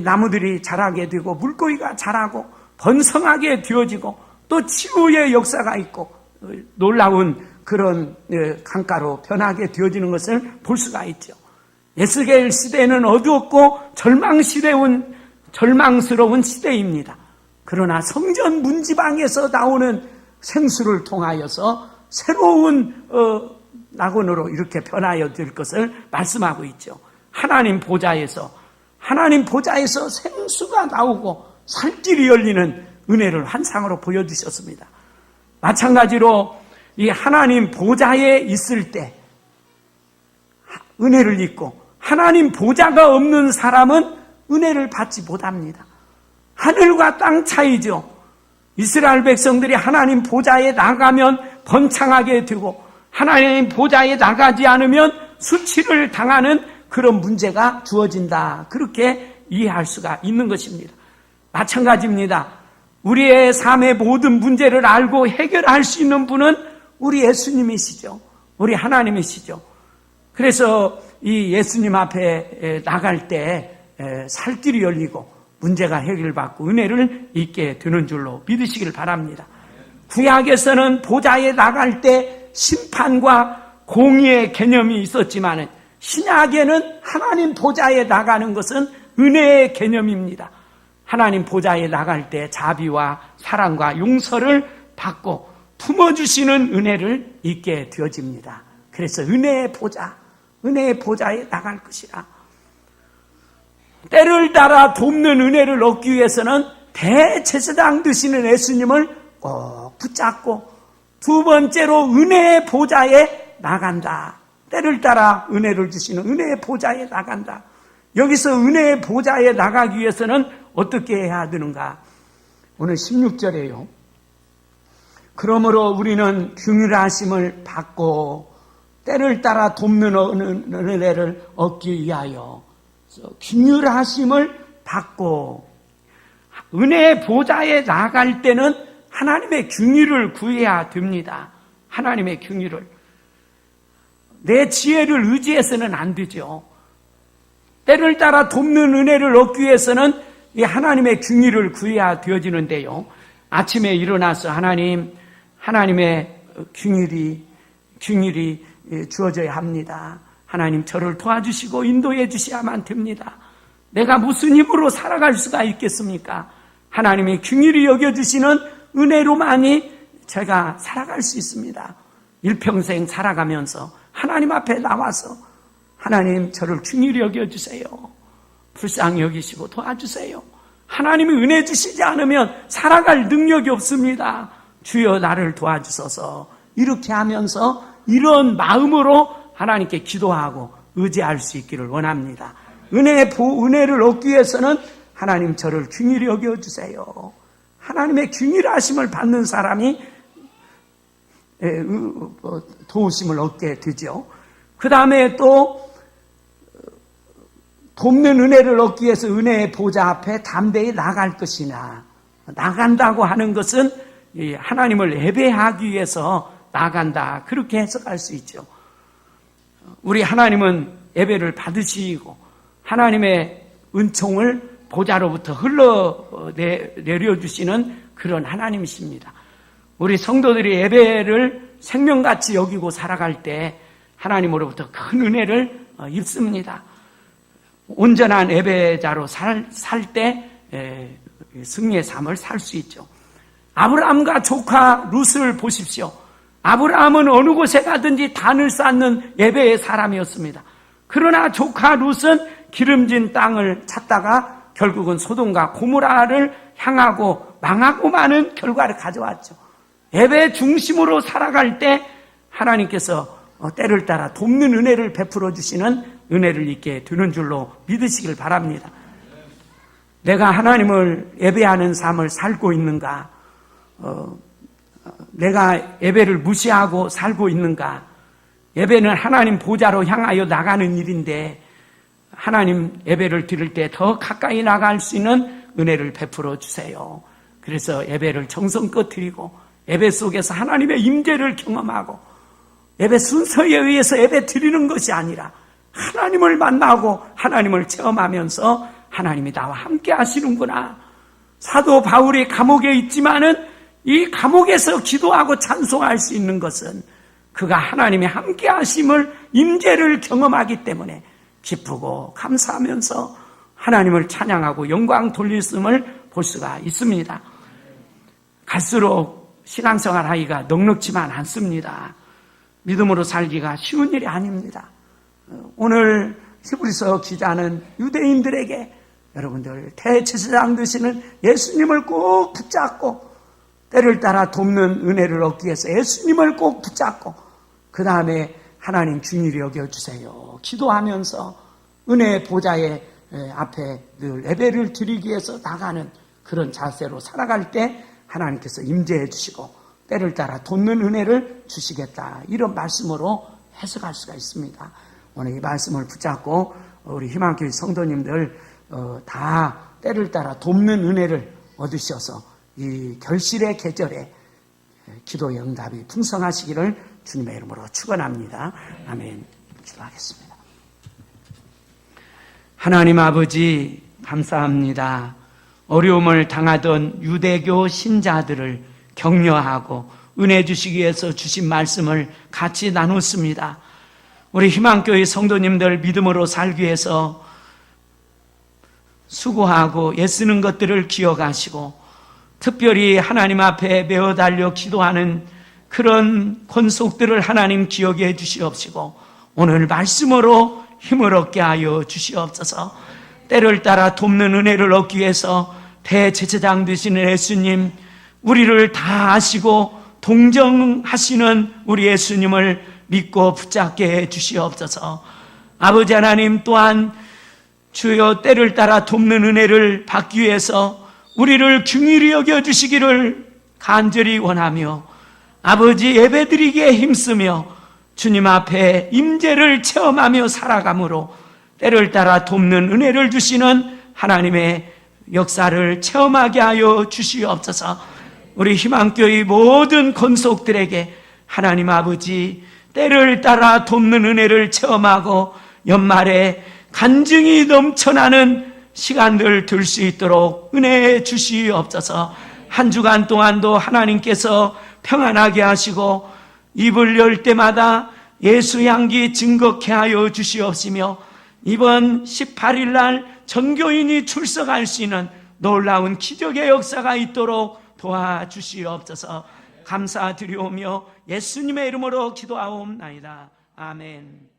Speaker 1: 나무들이 자라게 되고 물고기가 자라고 번성하게 되어지고 또 치유의 역사가 있고 놀라운 그런 강가로 변하게 되어지는 것을 볼 수가 있죠. 에스겔 시대는 어두웠고 절망스러운 시대입니다. 그러나 성전 문지방에서 나오는 생수를 통하여서 새로운 낙원으로 이렇게 변하여 될 것을 말씀하고 있죠. 하나님 보좌에서 생수가 나오고 살길이 열리는 은혜를 환상으로 보여주셨습니다. 마찬가지로 이 하나님 보좌에 있을 때 은혜를 잊고 하나님 보좌가 없는 사람은 은혜를 받지 못합니다. 하늘과 땅 차이죠. 이스라엘 백성들이 하나님 보좌에 나가면 번창하게 되고 하나님 보좌에 나가지 않으면 수치를 당하는 그런 문제가 주어진다. 그렇게 이해할 수가 있는 것입니다. 마찬가지입니다. 우리의 삶의 모든 문제를 알고 해결할 수 있는 분은 우리 예수님이시죠. 우리 하나님이시죠. 그래서 이 예수님 앞에 나갈 때 살길이 열리고 문제가 해결받고 은혜를 잊게 되는 줄로 믿으시길 바랍니다. 구약에서는 보좌에 나갈 때 심판과 공의의 개념이 있었지만 신약에는 하나님 보좌에 나가는 것은 은혜의 개념입니다. 하나님 보좌에 나갈 때 자비와 사랑과 용서를 받고 품어주시는 은혜를 잊게 되어집니다. 그래서 은혜의 보좌에 나갈 것이라. 때를 따라 돕는 은혜를 얻기 위해서는 대제사장 되시는 예수님을 꼭 붙잡고 두 번째로 은혜의 보좌에 나간다. 때를 따라 은혜를 주시는 은혜의 보좌에 나간다. 여기서 은혜의 보좌에 나가기 위해서는 어떻게 해야 되는가? 오늘 16절에요. 그러므로 우리는 긍휼하심을 받고 때를 따라 돕는 은혜를 얻기 위하여 긍휼하심을 받고 은혜의 보좌에 나갈 때는 하나님의 긍휼을 구해야 됩니다. 하나님의 긍휼을. 내 지혜를 의지해서는 안 되죠. 때를 따라 돕는 은혜를 얻기 위해서는 이 하나님의 긍휼을 구해야 되어지는데요. 아침에 일어나서 하나님의 긍휼이 주어져야 합니다. 하나님 저를 도와주시고 인도해 주셔야만 됩니다. 내가 무슨 힘으로 살아갈 수가 있겠습니까? 하나님의 긍휼히 여겨주시는 은혜로만이 제가 살아갈 수 있습니다. 일평생 살아가면서 하나님 앞에 나와서 하나님 저를 긍휼히 여겨주세요. 불쌍히 여기시고 도와주세요. 하나님이 은혜 주시지 않으면 살아갈 능력이 없습니다. 주여 나를 도와주소서. 이렇게 하면서 이런 마음으로 하나님께 기도하고 의지할 수 있기를 원합니다. 은혜를 얻기 위해서는 하나님 저를 긍휼히 여겨주세요. 하나님의 긍휼하심을 받는 사람이 도우심을 얻게 되죠. 그 다음에 또 돕는 은혜를 얻기 위해서 은혜의 보좌 앞에 담대히 나갈 것이나 나간다고 하는 것은 하나님을 예배하기 위해서 나간다. 그렇게 해석할 수 있죠. 우리 하나님은 예배를 받으시고 하나님의 은총을 보좌로부터 흘러내려주시는 그런 하나님이십니다. 우리 성도들이 예배를 생명같이 여기고 살아갈 때 하나님으로부터 큰 은혜를 입습니다. 온전한 예배자로 살 때 승리의 삶을 살 수 있죠. 아브라함과 조카 룻을 보십시오. 아브라함은 어느 곳에 가든지 단을 쌓는 예배의 사람이었습니다. 그러나 조카 룻은 기름진 땅을 찾다가 결국은 소돔과 고모라를 향하고 망하고 마는 결과를 가져왔죠. 예배 중심으로 살아갈 때 하나님께서 때를 따라 돕는 은혜를 베풀어 주시는 은혜를 있게 되는 줄로 믿으시길 바랍니다. 내가 하나님을 예배하는 삶을 살고 있는가? 내가 예배를 무시하고 살고 있는가? 예배는 하나님 보좌로 향하여 나가는 일인데 하나님 예배를 드릴 때 더 가까이 나갈 수 있는 은혜를 베풀어 주세요. 그래서 예배를 정성껏 드리고 예배 속에서 하나님의 임재를 경험하고 예배 순서에 의해서 예배 드리는 것이 아니라 하나님을 만나고 하나님을 체험하면서 하나님이 나와 함께 하시는구나. 사도 바울이 감옥에 있지만은 이 감옥에서 기도하고 찬송할 수 있는 것은 그가 하나님의 함께 하심을 임재를 경험하기 때문에 기쁘고 감사하면서 하나님을 찬양하고 영광 돌렸음을 볼 수가 있습니다. 갈수록 신앙생활 하기가 넉넉지만 않습니다. 믿음으로 살기가 쉬운 일이 아닙니다. 오늘 히브리서 기자는 유대인들에게 여러분들 대제사장 되시는 예수님을 꼭 붙잡고 때를 따라 돕는 은혜를 얻기 위해서 예수님을 꼭 붙잡고 그 다음에 하나님 중일히 여겨주세요. 기도하면서 은혜의 보좌의 앞에 늘 예배를 드리기 위해서 나가는 그런 자세로 살아갈 때 하나님께서 임재해 주시고 때를 따라 돕는 은혜를 주시겠다. 이런 말씀으로 해석할 수가 있습니다. 오늘 이 말씀을 붙잡고 우리 희망교회 성도님들 다 때를 따라 돕는 은혜를 얻으셔서 이 결실의 계절에 기도의 응답이 풍성하시기를 주님의 이름으로 축원합니다. 아멘. 기도하겠습니다. 하나님 아버지 감사합니다. 어려움을 당하던 유대교 신자들을 격려하고 은혜 주시기 위해서 주신 말씀을 같이 나눴습니다. 우리 희망교회 성도님들 믿음으로 살기 위해서 수고하고 애쓰는 것들을 기억하시고 특별히 하나님 앞에 메어 달려 기도하는 그런 권속들을 하나님 기억해 주시옵시고 오늘 말씀으로 힘을 얻게 하여 주시옵소서. 때를 따라 돕는 은혜를 얻기 위해서 대제사장 되시는 예수님, 우리를 다 아시고 동정하시는 우리 예수님을 믿고 붙잡게 해 주시옵소서. 아버지 하나님 또한 주여 때를 따라 돕는 은혜를 받기 위해서 우리를 긍휼히 여겨주시기를 간절히 원하며 아버지 예배드리기에 힘쓰며 주님 앞에 임재를 체험하며 살아감으로 때를 따라 돕는 은혜를 주시는 하나님의 역사를 체험하게 하여 주시옵소서. 우리 희망교회 모든 권속들에게 하나님 아버지 때를 따라 돕는 은혜를 체험하고 연말에 간증이 넘쳐나는 시간들 들 수 있도록 은혜해 주시옵소서. 한 주간 동안도 하나님께서 평안하게 하시고 입을 열 때마다 예수 향기 증거케 하여 주시옵시며 이번 18일 날 전교인이 출석할 수 있는 놀라운 기적의 역사가 있도록 도와주시옵소서. 감사드리오며 예수님의 이름으로 기도하옵나이다. 아멘.